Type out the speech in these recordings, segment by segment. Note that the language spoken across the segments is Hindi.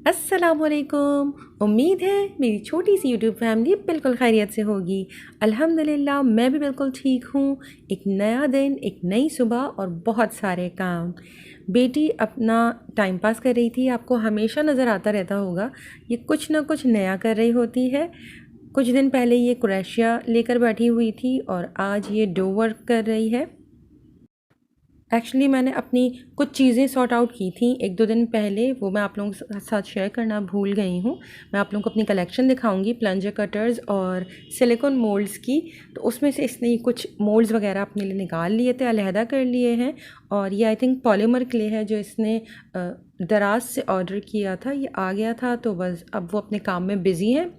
अस्सलामुअलैकुम। उम्मीद है मेरी छोटी सी यूट्यूब फैमिली बिल्कुल खैरियत से होगी। अल्हम्दुलिल्लाह मैं भी बिल्कुल ठीक हूँ। एक नया दिन, एक नई सुबह और बहुत सारे काम। बेटी अपना टाइम पास कर रही थी। आपको हमेशा नज़र आता रहता होगा, ये कुछ ना कुछ नया कर रही होती है। कुछ दिन पहले ये क्रोशिया लेकर बैठी हुई थी और आज ये डो वर्क कर रही है। एक्चुअली मैंने अपनी कुछ चीज़ें सॉर्ट आउट की थी 1-2 दिन पहले, वो मैं आप लोगों के साथ शेयर करना भूल गई हूँ। मैं आप लोगों को अपनी कलेक्शन दिखाऊंगी प्लंजर कटर्स और सिलिकॉन मोल्ड्स की। तो उसमें से इसने कुछ मोल्ड्स वगैरह अपने लिए निकाल लिए थे, अलहदा कर लिए हैं। और ये आई थिंक पॉलीमर क्ले है जो इसने दराज से ऑर्डर किया था, ये आ गया था। तो बस अब वो अपने काम में बिज़ी हैं।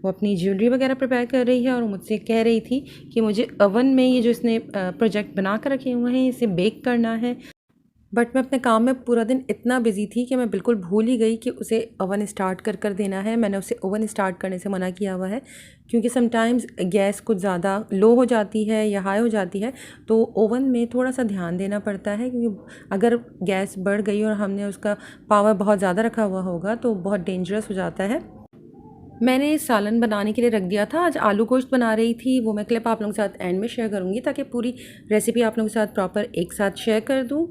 वो अपनी ज्वेलरी वगैरह प्रिपेयर कर रही है और मुझसे कह रही थी कि मुझे ओवन में ये जो इसने प्रोजेक्ट बना कर रखे हुए हैं इसे बेक करना है। बट मैं अपने काम में पूरा दिन इतना बिजी थी कि मैं बिल्कुल भूल ही गई कि उसे ओवन स्टार्ट कर देना है। मैंने उसे ओवन स्टार्ट करने से मना किया हुआ है क्योंकि समटाइम्स गैस कुछ ज़्यादा लो हो जाती है या हाई हो जाती है, तो ओवन में थोड़ा सा ध्यान देना पड़ता है। क्योंकि अगर गैस बढ़ गई और हमने उसका पावर बहुत ज़्यादा रखा हुआ होगा तो बहुत डेंजरस हो जाता है। मैंने सालन बनाने के लिए रख दिया था। आज आलू गोश्त बना रही थी, वो मैं क्लिप आप लोगों के साथ एंड में शेयर करूँगी ताकि पूरी रेसिपी आप लोगों के साथ प्रॉपर एक साथ शेयर कर दूँ।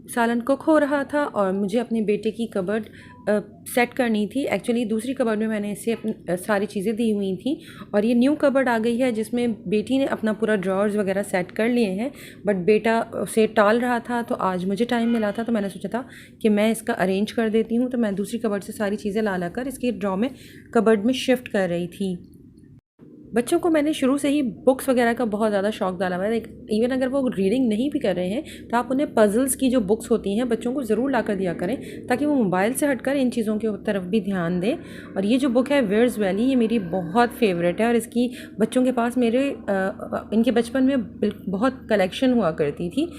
सालन कुक हो रहा था और मुझे अपने बेटे की कबर्ड सेट करनी थी। एक्चुअली दूसरी कबर्ड में मैंने इसे अपनी सारी चीज़ें दी हुई थी और ये न्यू कबर्ड आ गई है जिसमें बेटी ने अपना पूरा ड्रॉर्स वगैरह सेट कर लिए हैं। बट बेटा उसे टाल रहा था, तो आज मुझे टाइम मिला था तो मैंने सोचा था कि मैं इसका अरेंज कर देती हूँ। तो मैं दूसरी कबर्ड से सारी चीज़ें ला कर इसके ड्रॉ में कबर्ड में शिफ्ट कर रही थी। बच्चों को मैंने शुरू से ही बुक्स वगैरह का बहुत ज़्यादा शौक डाला हुआ है। इवन अगर वो रीडिंग नहीं भी कर रहे हैं तो आप उन्हें पज़ल्स की जो बुक्स होती हैं बच्चों को ज़रूर ला कर दिया करें ताकि वो मोबाइल से हटकर इन चीज़ों की तरफ भी ध्यान दें। और ये जो बुक है वेयर्स वैली, ये मेरी बहुत फेवरेट है और इसकी बच्चों के पास मेरे इनके बचपन में बहुत कलेक्शन हुआ करती थी।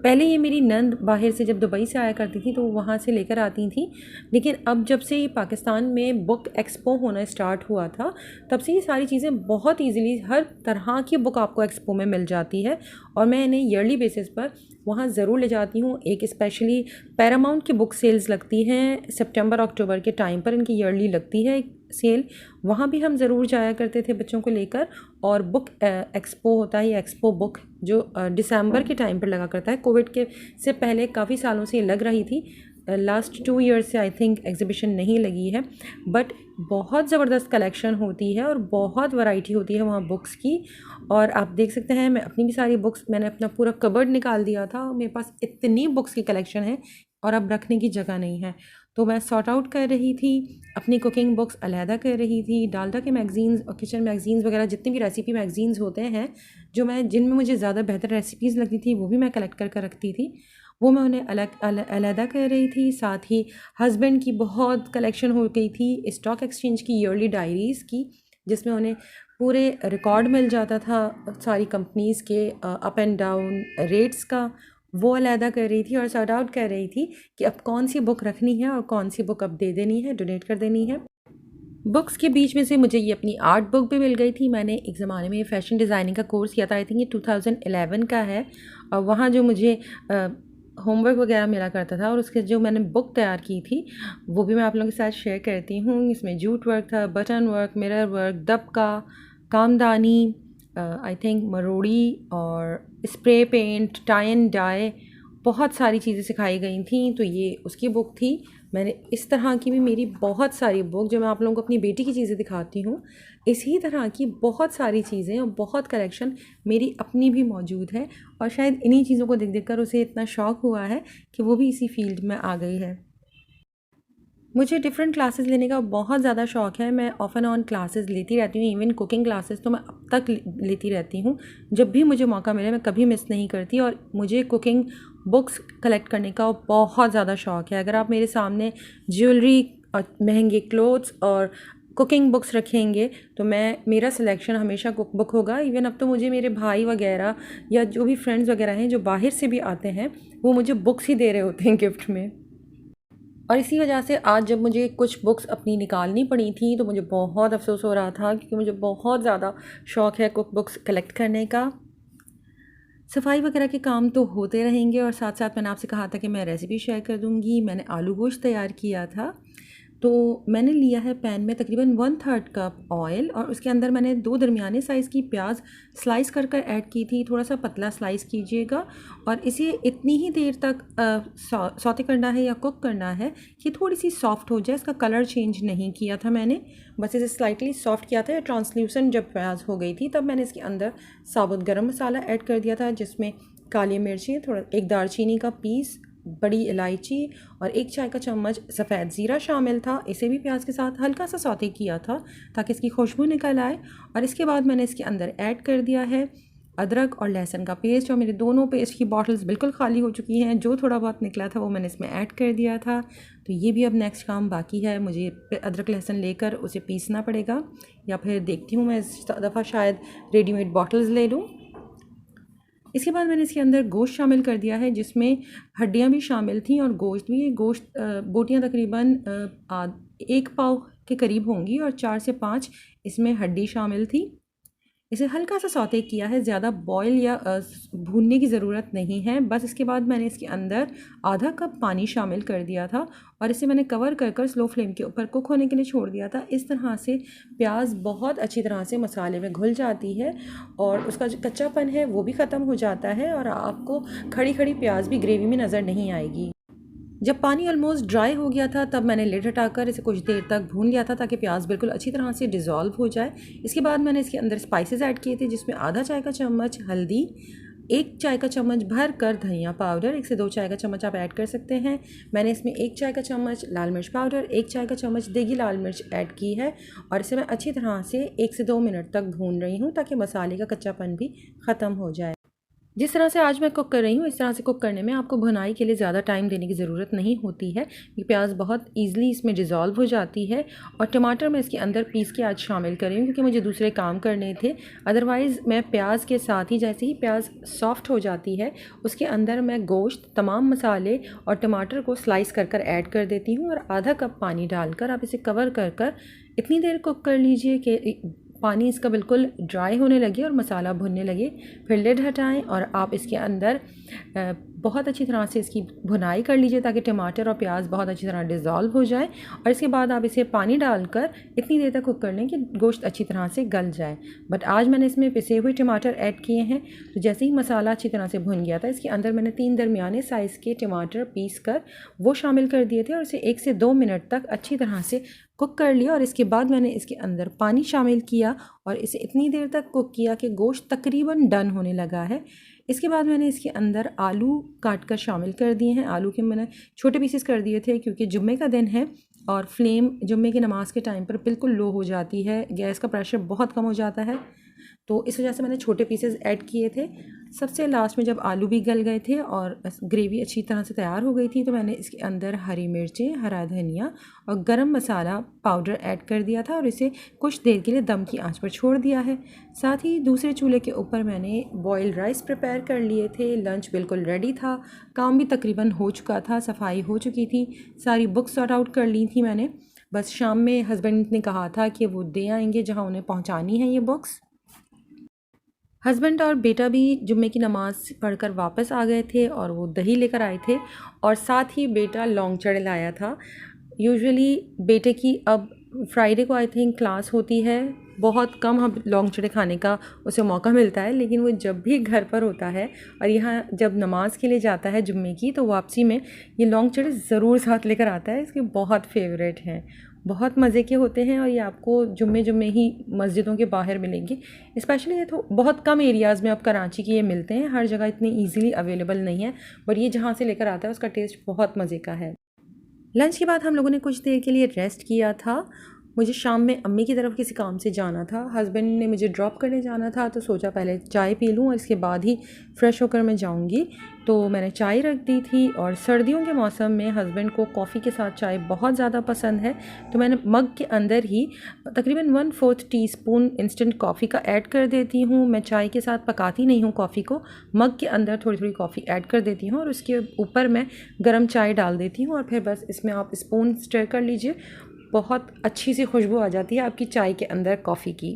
पहले ये मेरी नंद बाहर से जब दुबई से आया करती थी तो वहाँ से लेकर आती थी, लेकिन अब जब से ये पाकिस्तान में बुक एक्सपो होना स्टार्ट हुआ था तब से ये सारी चीज़ें बहुत ईज़िली हर तरह की बुक आपको एक्सपो में मिल जाती है। और मैं इन्हें ईयरली बेसिस पर वहाँ ज़रूर ले जाती हूँ। एक स्पेशली पैरामाउंट की बुक सेल्स लगती हैं सितंबर अक्टूबर के टाइम पर, इनकी ईयरली लगती है सेल, वहाँ भी हम ज़रूर जाया करते थे बच्चों को लेकर। और बुक एक्सपो होता है, ये एक्सपो बुक जो दिसंबर के टाइम पर लगा करता है। कोविड के से पहले काफ़ी सालों से ये लग रही थी, लास्ट 2 ईयर्स से आई थिंक एग्जीबिशन नहीं लगी है। बट बहुत ज़बरदस्त कलेक्शन होती है और बहुत वैरायटी होती है वहाँ बुक्स की। और आप देख सकते हैं मैं अपनी भी सारी बुक्स, मैंने अपना पूरा कबर्ड निकाल दिया था, मेरे पास इतनी बुक्स की कलेक्शन है और अब रखने की जगह नहीं है। तो मैं सॉर्ट आउट कर रही थी, अपनी कुकिंग बुक्स अलहदा कर रही थी, डालडा के मैगज़ीन्स और किचन मैगज़ीन्स वगैरह जितनी भी रेसिपी मैगज़ीन्स होते हैं जो मैं जिनमें मुझे ज़्यादा बेहतर रेसिपीज़ लगती थी वो भी मैं कलेक्ट कर रखती थी, वो मैं उन्हें अलहदा कर रही थी। साथ ही हस्बैंड की बहुत कलेक्शन हो गई थी स्टॉक एक्सचेंज की ईयरली डायरीज़ की, जिसमें उन्हें पूरे रिकॉर्ड मिल जाता था सारी कंपनीज़ के अप एंड डाउन रेट्स का। वो अलहदा कर रही थी और सॉर्ट आउट कर रही थी कि अब कौन सी बुक रखनी है और कौन सी बुक अब दे देनी है, डोनेट कर देनी है। बुक्स के बीच में से मुझे ये अपनी आर्ट बुक भी मिल गई थी। मैंने एक ज़माने में फ़ैशन डिज़ाइनिंग का कोर्स किया था, आई थिंक ये 2011 का है। और वहाँ जो मुझे होमवर्क वगैरह मिला करता था और उसके जो मैंने बुक तैयार की थी वो भी मैं आप लोगों के साथ शेयर करती हूँ। इसमें जूट वर्क था, button work, mirror work, dabka, kamdani, I think marodi और spray paint, tie and dye, बहुत सारी चीज़ें सिखाई गई थी। तो ये उसकी बुक थी। मैंने इस तरह की भी मेरी बहुत सारी बुक, जो मैं आप लोगों को अपनी बेटी की चीज़ें दिखाती हूँ, इसी तरह की बहुत सारी चीज़ें और बहुत कलेक्शन मेरी अपनी भी मौजूद है। और शायद इन्हीं चीज़ों को देख कर उसे इतना शौक़ हुआ है कि वो भी इसी फील्ड में आ गई है। मुझे डिफरेंट क्लासेस लेने का बहुत ज़्यादा शौक़ है। मैं ऑफ एंड ऑन क्लासेस लेती रहती हूँ, इवन कुकिंग क्लासेस तो मैं अब तक लेती रहती हूँ। जब भी मुझे मौका मिले मैं कभी मिस नहीं करती। और मुझे कुकिंग बुक्स कलेक्ट करने का बहुत ज़्यादा शौक़ है। अगर आप मेरे सामने ज्वेलरी और महंगे क्लोथ्स और कुकिंग बुक्स रखेंगे तो मेरा सिलेक्शन हमेशा कुक बुक होगा। इवन अब तो मुझे मेरे भाई वगैरह या जो भी फ्रेंड्स वगैरह हैं जो बाहर से भी आते हैं वो मुझे बुक्स ही दे रहे होते हैं गिफ्ट में। और इसी वजह से आज जब मुझे कुछ बुक्स अपनी निकालनी पड़ी थी तो मुझे बहुत अफसोस हो रहा था, क्योंकि मुझे बहुत ज़्यादा शौक़ है कुक बुक्स कलेक्ट करने का। सफाई वगैरह के काम तो होते रहेंगे और साथ साथ मैंने आपसे कहा था कि मैं रेसिपी शेयर कर दूँगी। मैंने आलू गोश्त तैयार किया था। तो मैंने लिया है पैन में तकरीबन 1/3 कप ऑयल और उसके अंदर मैंने 2 दरमियाने साइज़ की प्याज स्लाइस कर कर ऐड की थी। थोड़ा सा पतला स्लाइस कीजिएगा और इसे इतनी ही देर तक सौते करना है या कुक करना है कि थोड़ी सी सॉफ्ट हो जाए। इसका कलर चेंज नहीं किया था मैंने, बस इसे स्लाइटली सॉफ्ट किया था। ट्रांसल्यूसेंट जब प्याज हो गई थी तब मैंने इसके अंदर साबुत गरम मसाला ऐड कर दिया था, जिसमें काली मिर्ची, थोड़ा एक दालचीनी का पीस, बड़ी इलायची और 1 चाय का चम्मच सफ़ेद ज़ीरा शामिल था। इसे भी प्याज के साथ हल्का सा सौते किया था ताकि इसकी खुशबू निकल आए। और इसके बाद मैंने इसके अंदर ऐड कर दिया है अदरक और लहसुन का पेस्ट। और मेरे दोनों पेस्ट की बॉटल्स बिल्कुल खाली हो चुकी हैं। जो थोड़ा बहुत निकला था वो मैंने इसमें ऐड कर दिया था। तो ये भी अब नेक्स्ट काम बाकी है, मुझे अदरक लहसुन लेकर उसे पीसना पड़ेगा, या फिर देखती हूँ मैं इस दफ़ा शायद रेडीमेड बॉटल्स ले लूँ। इसके बाद मैंने इसके अंदर गोश्त शामिल कर दिया है, जिसमें हड्डियां भी शामिल थी और गोश्त भी। गोश्त बोटियां तकरीबन 1 पाव के करीब होंगी और 4 से 5 इसमें हड्डी शामिल थी। इसे हल्का सा सौते किया है, ज़्यादा बॉयल या भूनने की ज़रूरत नहीं है। बस इसके बाद मैंने इसके अंदर आधा कप पानी शामिल कर दिया था और इसे मैंने कवर कर कर स्लो फ्लेम के ऊपर कुक होने के लिए छोड़ दिया था। इस तरह से प्याज बहुत अच्छी तरह से मसाले में घुल जाती है और उसका जो कच्चापन है वो भी ख़त्म हो जाता है और आपको खड़ी खड़ी प्याज भी ग्रेवी में नज़र नहीं आएगी। जब पानी ऑलमोस्ट ड्राई हो गया था तब मैंने लिड हटाकर इसे कुछ देर तक भून लिया था ताकि प्याज बिल्कुल अच्छी तरह से डिज़ोल्व हो जाए। इसके बाद मैंने इसके अंदर स्पाइसेस ऐड किए थे, जिसमें आधा चाय का चम्मच हल्दी, 1 चाय का चम्मच भर कर धनिया पाउडर, 1 से 2 चाय का चम्मच आप ऐड कर सकते हैं। मैंने इसमें 1 चाय का चम्मच लाल मिर्च पाउडर, 1 चाय का चम्मच देगी लाल मिर्च ऐड की है और इसे मैं अच्छी तरह से 1 से 2 मिनट तक भून रही हूँ ताकि मसाले का कच्चापन भी ख़त्म हो जाए। जिस तरह से आज मैं कुक कर रही हूँ, इस तरह से कुक करने में आपको भुनाई के लिए ज़्यादा टाइम देने की ज़रूरत नहीं होती है। ये प्याज बहुत ईज़िली इसमें डिज़ोल्व हो जाती है। और टमाटर मैं इसके अंदर पीस के आज शामिल कर रही हूँ क्योंकि मुझे दूसरे काम करने थे। अदरवाइज़ मैं प्याज के साथ ही, जैसे ही प्याज सॉफ्ट हो जाती है, उसके अंदर मैं गोश्त, तमाम मसाले और टमाटर को स्लाइस कर कर ऐड कर देती हूँ और आधा कप पानी डालकर आप इसे कवर कर कर इतनी देर कुक कर लीजिए कि पानी इसका बिल्कुल ड्राई होने लगे और मसाला भुनने लगे। फिर लिड हटाएं और आप इसके अंदर बहुत अच्छी तरह से इसकी भुनाई कर लीजिए ताकि टमाटर और प्याज बहुत अच्छी तरह डिज़ोल्व हो जाए। और इसके बाद आप इसे पानी डालकर इतनी देर तक कुक कर लें कि गोश्त अच्छी तरह से गल जाए। बट आज मैंने इसमें पिसे हुए टमाटर ऐड किए हैं। तो जैसे ही मसाला अच्छी तरह से भुन गया था, इसके अंदर मैंने 3 दरमियाने साइज़ के टमाटर पीस कर वो शामिल कर दिए थे और इसे 1 से 2 मिनट तक अच्छी तरह से कुक कर लिया। और इसके बाद मैंने इसके अंदर पानी शामिल किया और इसे इतनी देर तक कुक किया कि गोश्त तकरीबन डन होने लगा है। इसके बाद मैंने इसके अंदर आलू काट कर शामिल कर दिए हैं। आलू के मैंने छोटे पीसेस कर दिए थे क्योंकि जुम्मे का दिन है और फ्लेम जुम्मे की नमाज़ के टाइम पर बिल्कुल लो हो जाती है, गैस का प्रेशर बहुत कम हो जाता है, तो इस वजह से मैंने छोटे पीसेस ऐड किए थे। सबसे लास्ट में जब आलू भी गल गए थे और ग्रेवी अच्छी तरह से तैयार हो गई थी तो मैंने इसके अंदर हरी मिर्चें, हरा धनिया और गरम मसाला पाउडर ऐड कर दिया था और इसे कुछ देर के लिए दम की आंच पर छोड़ दिया है। साथ ही दूसरे चूल्हे के ऊपर मैंने बॉइल्ड राइस प्रिपेयर कर लिए थे। लंच बिल्कुल रेडी था, काम भी तकरीबन हो चुका था, सफाई हो चुकी थी, सारी बुक्स सॉर्ट आउट कर ली थी मैंने। बस शाम में हस्बैंड ने कहा था कि वो दे आएंगे जहाँ उन्हें पहुँचानी है ये बुक्स। हस्बैंड और बेटा भी जुम्मे की नमाज़ पढ़कर वापस आ गए थे और वो दही लेकर आए थे और साथ ही बेटा लौंग चढ़े लाया था। यूजुअली बेटे की अब फ्राइडे को आई थिंक क्लास होती है, बहुत कम हम लौंग चढ़े खाने का उसे मौका मिलता है, लेकिन वो जब भी घर पर होता है और यहाँ जब नमाज़ के लिए जाता है जुम्मे की, तो वापसी में ये लौंग चढ़े ज़रूर साथ लेकर आता है। इसके बहुत फेवरेट हैं, बहुत मज़े के होते हैं और ये आपको जुम्मे जुम्मे ही मस्जिदों के बाहर मिलेंगे। स्पेशली ये तो बहुत कम एरियाज़ में अब कराची के ये मिलते हैं, हर जगह इतनी ईज़िली अवेलेबल नहीं है, पर ये जहाँ से लेकर आता है उसका टेस्ट बहुत मज़े का है। लंच के बाद हम लोगों ने कुछ देर के लिए रेस्ट किया था। मुझे शाम में अम्मी की तरफ किसी काम से जाना था, हस्बैंड ने मुझे ड्रॉप करने जाना था, तो सोचा पहले चाय पी लूँ और इसके बाद ही फ़्रेश होकर मैं जाऊँगी। तो मैंने चाय रख दी थी और सर्दियों के मौसम में हस्बैंड को कॉफ़ी के साथ चाय बहुत ज़्यादा पसंद है, तो मैंने मग के अंदर ही तकरीबन 1/4 टीस्पून इंस्टेंट कॉफ़ी का ऐड कर देती हूँ। मैं चाय के साथ पकाती नहीं हूँ कॉफ़ी को, मग के अंदर थोड़ी थोड़ी कॉफ़ी ऐड कर देती हूँ और उसके ऊपर मैं गर्म चाय डाल देती हूँ और फिर बस इसमें आप स्पून स्टर कर लीजिए, बहुत अच्छी सी खुशबू आ जाती है आपकी चाय के अंदर कॉफ़ी की।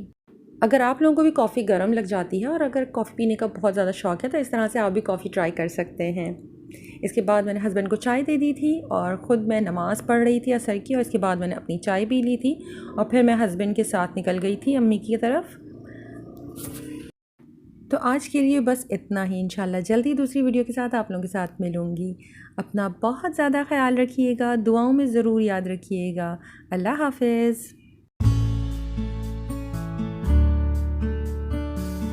अगर आप लोगों को भी कॉफ़ी गर्म लग जाती है और अगर कॉफ़ी पीने का बहुत ज़्यादा शौक़ है तो इस तरह से आप भी कॉफ़ी ट्राई कर सकते हैं। इसके बाद मैंने हस्बैंड को चाय दे दी थी और ख़ुद मैं नमाज़ पढ़ रही थी असर की, और इसके बाद मैंने अपनी चाय पी ली थी और फिर मैं हस्बैंड के साथ निकल गई थी अम्मी की तरफ। तो आज के लिए बस इतना ही। इंशाल्लाह जल्दी दूसरी वीडियो के साथ आप लोगों के साथ मिलूँगी। अपना बहुत ज़्यादा ख्याल रखिएगा, दुआओं में ज़रूर याद रखिएगा। अल्लाह हाफ़िज़।